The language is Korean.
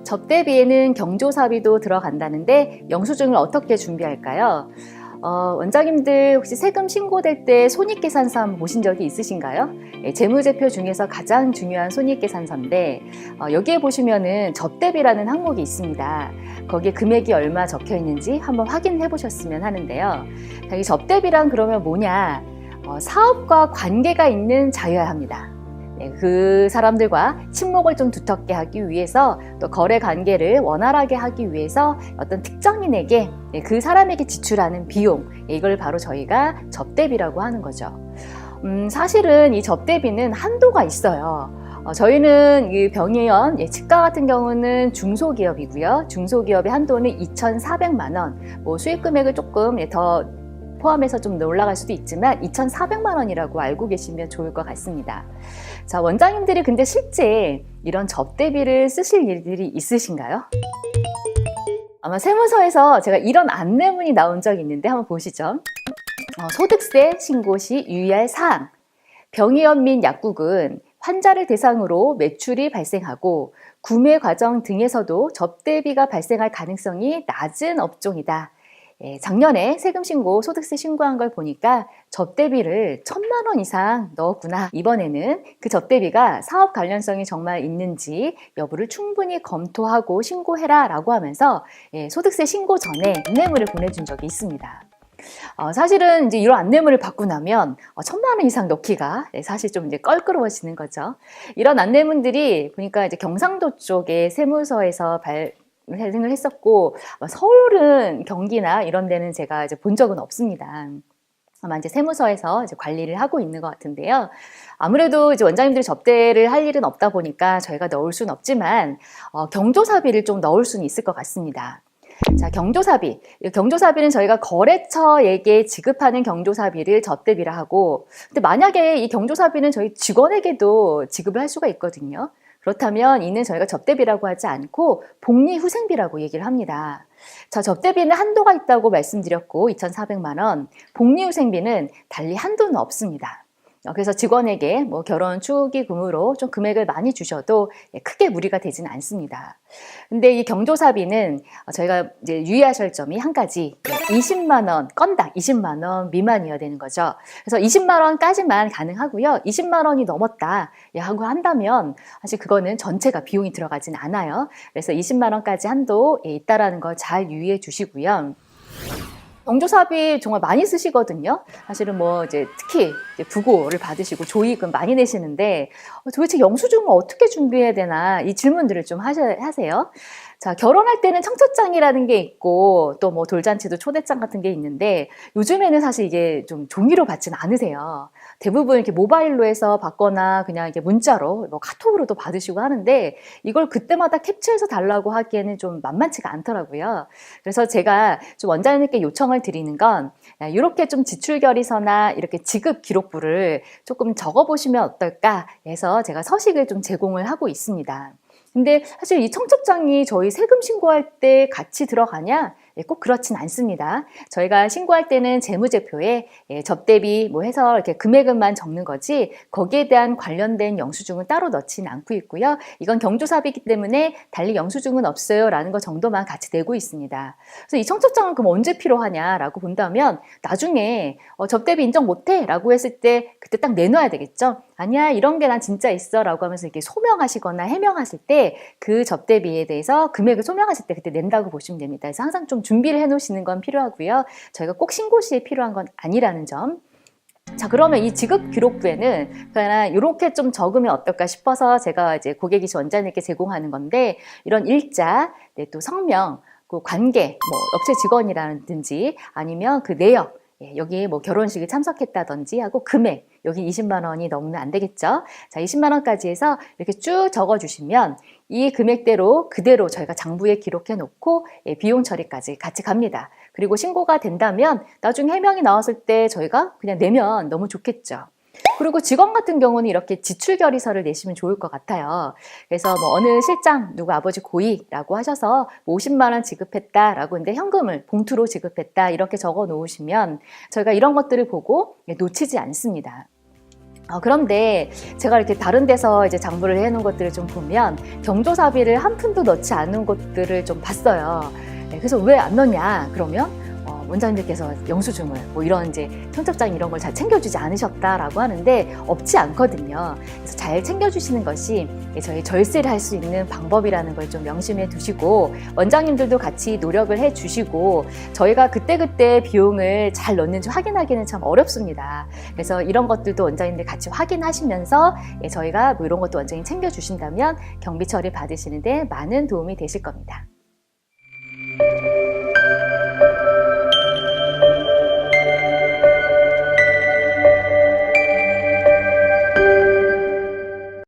접대비에는 경조사비도 들어간다는데 영수증을 어떻게 준비할까요? 원장님들 혹시 세금 신고될 때 손익계산서 한번 보신 적이 있으신가요? 재무제표 중에서 가장 중요한 손익계산서인데 여기에 보시면은 접대비라는 항목이 있습니다. 거기에 금액이 얼마 적혀 있는지 한번 확인해 보셨으면 하는데요. 이 접대비란 그러면 뭐냐? 사업과 관계가 있는 자여야 합니다. 그 사람들과 친목을 좀 두텁게 하기 위해서 또 거래 관계를 원활하게 하기 위해서 어떤 특정인에게 그 사람에게 지출하는 비용, 이걸 바로 저희가 접대비라고 하는 거죠. 사실은 이 접대비는 한도가 있어요. 저희는 이 병의원 치과 같은 경우는 중소기업이고요. 중소기업의 한도는 2,400만 원, 수익 금액을 조금 더 포함해서 좀 올라갈 수도 있지만 2,400만 원이라고 알고 계시면 좋을 것 같습니다. 자, 원장님들이 근데 실제 이런 접대비를 쓰실 일들이 있으신가요? 아마 세무서에서 제가 이런 안내문이 나온 적이 있는데 한번 보시죠. 소득세 신고 시 유의할 사항. 병의원 및 약국은 환자를 대상으로 매출이 발생하고 구매 과정 등에서도 접대비가 발생할 가능성이 낮은 업종이다. 작년에 세금 신고, 소득세 신고한 걸 보니까 접대비를 1,000만 원 이상 넣었구나. 이번에는 그 접대비가 사업 관련성이 정말 있는지 여부를 충분히 검토하고 신고해라 라고 하면서 소득세 신고 전에 안내문을 보내준 적이 있습니다. 사실은 이제 이런 안내문을 받고 나면 1,000만 원 이상 넣기가 사실 좀 이제 껄끄러워지는 거죠. 이런 안내문들이 보니까 이제 경상도 쪽에 세무서에서 발생을 했었고, 서울은 경기나 이런 데는 제가 이제 본 적은 없습니다. 아마 이제 세무서에서 이제 관리를 하고 있는 것 같은데요. 아무래도 이제 원장님들이 접대를 할 일은 없다 보니까 저희가 넣을 수는 없지만, 경조사비를 좀 넣을 수는 있을 것 같습니다. 자, 경조사비. 경조사비는 저희가 거래처에게 지급하는 경조사비를 접대비라 하고, 근데 만약에 이 경조사비는 저희 직원에게도 지급을 할 수가 있거든요. 그렇다면 이는 저희가 접대비라고 하지 않고 복리후생비라고 얘기를 합니다. 자, 접대비는 한도가 있다고 말씀드렸고 2,400만 원, 복리후생비는 달리 한도는 없습니다. 그래서 직원에게 결혼 축의금으로 좀 금액을 많이 주셔도 크게 무리가 되지는 않습니다. 근데 이 경조사비는 저희가 이제 유의하실 점이 한 가지, 20만 원, 건당 20만 원 미만이어야 되는 거죠. 그래서 20만 원까지만 가능하고요. 20만 원이 넘었다 하고 한다면 사실 그거는 전체가 비용이 들어가진 않아요. 그래서 20만 원까지 한도 있다라는 걸 잘 유의해 주시고요. 경조사비 정말 많이 쓰시거든요. 사실은 이제 특히 이제 부고를 받으시고 조의금 많이 내시는데 도대체 영수증을 어떻게 준비해야 되나 이 질문들을 좀 하세요. 자, 결혼할 때는 청첩장이라는 게 있고 또 돌잔치도 초대장 같은 게 있는데 요즘에는 사실 이게 좀 종이로 받지는 않으세요. 대부분 이렇게 모바일로 해서 받거나 그냥 이렇게 문자로 카톡으로도 받으시고 하는데 이걸 그때마다 캡처해서 달라고 하기에는 좀 만만치가 않더라고요. 그래서 제가 좀 원장님께 요청을 드리는 건 이렇게 좀 지출결의서나 이렇게 지급 기록부를 조금 적어보시면 어떨까 해서 제가 서식을 좀 제공을 하고 있습니다. 근데 사실 이 청첩장이 저희 세금 신고할 때 같이 들어가냐? 꼭 그렇진 않습니다. 저희가 신고할 때는 재무제표에 접대비 해서 이렇게 금액은만 적는 거지 거기에 대한 관련된 영수증은 따로 넣지는 않고 있고요. 이건 경조사비이기 때문에 달리 영수증은 없어요 라는 거 정도만 같이 내고 있습니다. 그래서 이 청첩장은 그럼 언제 필요하냐라고 본다면 나중에 접대비 인정 못해 라고 했을 때 그때 딱 내놔야 되겠죠. 아니야 이런 게 난 진짜 있어 라고 하면서 이렇게 소명하시거나 해명하실 때 그 접대비에 대해서 금액을 소명하실 때 그때 낸다고 보시면 됩니다. 그래서 항상 좀 준비를 해 놓으시는 건 필요하고요. 저희가 꼭 신고 시에 필요한 건 아니라는 점. 자, 그러면 이 지급 기록부에는 그냥 이렇게 좀 적으면 어떨까 싶어서 제가 이제 고객이시 원장님께 제공하는 건데 이런 일자, 또 성명, 그 관계, 업체 직원이라든지 아니면 그 내역, 여기에 결혼식에 참석했다든지 하고 금액, 여기 20만 원이 넘으면 안 되겠죠. 자, 20만 원까지 해서 이렇게 쭉 적어주시면 이 금액대로 그대로 저희가 장부에 기록해 놓고 비용 처리까지 같이 갑니다. 그리고 신고가 된다면 나중에 해명이 나왔을 때 저희가 그냥 내면 너무 좋겠죠. 그리고 직원 같은 경우는 이렇게 지출결의서를 내시면 좋을 것 같아요. 그래서 어느 실장 누구 아버지 고이라고 하셔서 50만 원 지급했다라고 근데 현금을 봉투로 지급했다 이렇게 적어 놓으시면 저희가 이런 것들을 보고 놓치지 않습니다. 그런데 제가 이렇게 다른 데서 이제 장부를 해놓은 것들을 좀 보면 경조사비를 한 푼도 넣지 않은 곳들을 좀 봤어요. 네, 그래서 왜 안 넣냐? 그러면 원장님들께서 영수증을 뭐 이런 이제 청첩장 이런 걸 잘 챙겨주지 않으셨다라고 하는데 없지 않거든요. 그래서 잘 챙겨주시는 것이 저희 절세를 할 수 있는 방법이라는 걸 좀 명심해 두시고 원장님들도 같이 노력을 해 주시고 저희가 그때그때 비용을 잘 넣는지 확인하기는 참 어렵습니다. 그래서 이런 것들도 원장님들 같이 확인하시면서 저희가 뭐 이런 것도 원장님 챙겨주신다면 경비 처리 받으시는데 많은 도움이 되실 겁니다.